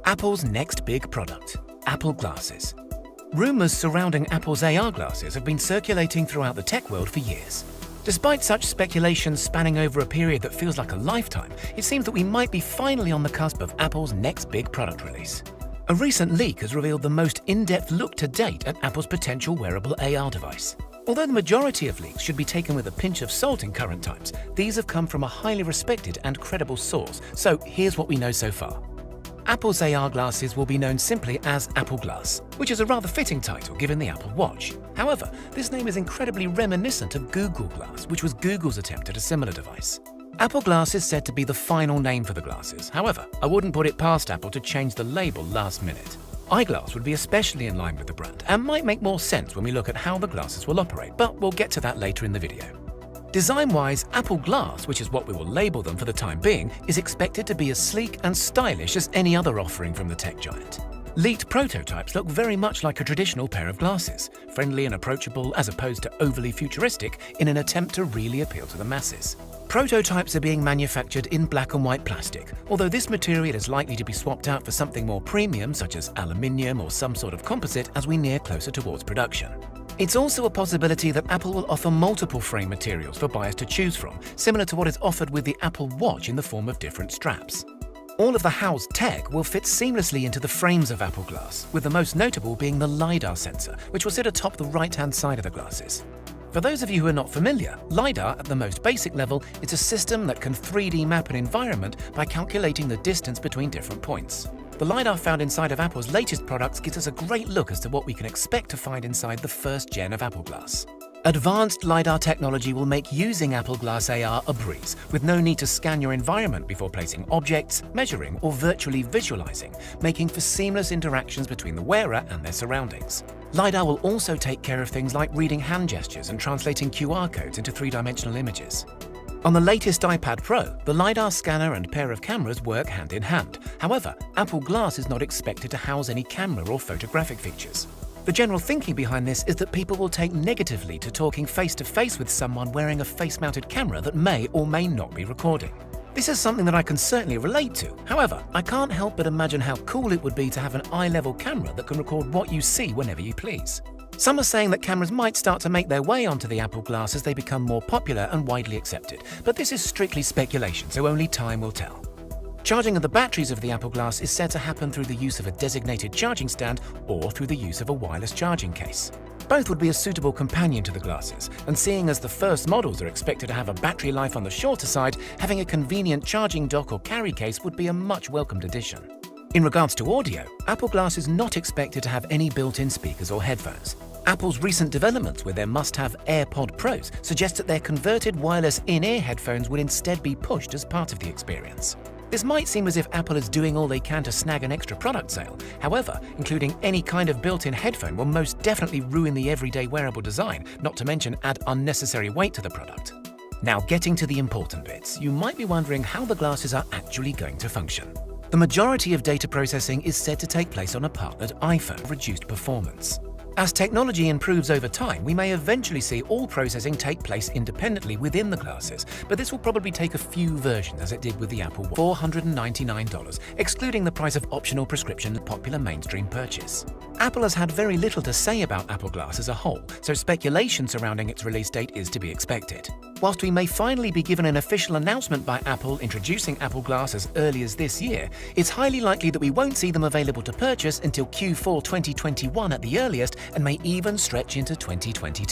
Apple's next big product, Apple Glasses. Rumors surrounding Apple's AR glasses have been circulating throughout the tech world for years. Despite such speculation spanning over a period that feels like a lifetime, it seems that we might be finally on the cusp of Apple's next big product release. A recent leak has revealed the most in-depth look to date at Apple's potential wearable AR device. Although the majority of leaks should be taken with a pinch of salt in current times, these have come from a highly respected and credible source, so here's what we know so far. Apple's AR glasses will be known simply as Apple Glass, which is a rather fitting title given the Apple Watch. However, this name is incredibly reminiscent of Google Glass, which was Google's attempt at a similar device. Apple Glass is said to be the final name for the glasses. However, I wouldn't put it past Apple to change the label last minute. Eyeglass would be especially in line with the brand and might make more sense when we look at how the glasses will operate, but we'll get to that later in the video. Design-wise, Apple Glass, which is what we will label them for the time being, is expected to be as sleek and stylish as any other offering from the tech giant. Leaked prototypes look very much like a traditional pair of glasses, friendly and approachable as opposed to overly futuristic in an attempt to really appeal to the masses. Prototypes are being manufactured in black and white plastic, although this material is likely to be swapped out for something more premium such as aluminium or some sort of composite as we near closer towards production. It's also a possibility that Apple will offer multiple frame materials for buyers to choose from, similar to what is offered with the Apple Watch in the form of different straps. All of the housed tech will fit seamlessly into the frames of Apple Glass, with the most notable being the LiDAR sensor, which will sit atop the right-hand side of the glasses. For those of you who are not familiar, LiDAR, at the most basic level, is a system that can 3D map an environment by calculating the distance between different points. The LiDAR found inside of Apple's latest products gives us a great look as to what we can expect to find inside the first gen of Apple Glass. Advanced LiDAR technology will make using Apple Glass AR a breeze, with no need to scan your environment before placing objects, measuring, or virtually visualizing, making for seamless interactions between the wearer and their surroundings. LiDAR will also take care of things like reading hand gestures and translating QR codes into three-dimensional images. On the latest iPad Pro, the LiDAR scanner and pair of cameras work hand in hand. However, Apple Glass is not expected to house any camera or photographic features. The general thinking behind this is that people will take negatively to talking face-to-face with someone wearing a face-mounted camera that may or may not be recording. This is something that I can certainly relate to. However, I can't help but imagine how cool it would be to have an eye-level camera that can record what you see whenever you please. Some are saying that cameras might start to make their way onto the Apple Glass as they become more popular and widely accepted, but this is strictly speculation, so only time will tell. Charging of the batteries of the Apple Glass is said to happen through the use of a designated charging stand or through the use of a wireless charging case. Both would be a suitable companion to the glasses, and seeing as the first models are expected to have a battery life on the shorter side, having a convenient charging dock or carry case would be a much welcomed addition. In regards to audio, Apple Glass is not expected to have any built-in speakers or headphones. Apple's recent developments with their must-have AirPod Pros suggest that their converted wireless in-ear headphones would instead be pushed as part of the experience. This might seem as if Apple is doing all they can to snag an extra product sale. However, including any kind of built-in headphone will most definitely ruin the everyday wearable design, not to mention add unnecessary weight to the product. Now, getting to the important bits, you might be wondering how the glasses are actually going to function. The majority of data processing is said to take place on a partnered iPhone, reduced performance. As technology improves over time, we may eventually see all processing take place independently within the glasses, but this will probably take a few versions as it did with the Apple Watch. $499, excluding the price of optional prescription and popular mainstream purchase. Apple has had very little to say about Apple Glass as a whole, so speculation surrounding its release date is to be expected. Whilst we may finally be given an official announcement by Apple introducing Apple Glass as early as this year, it's highly likely that we won't see them available to purchase until Q4 2021 at the earliest and may even stretch into 2022.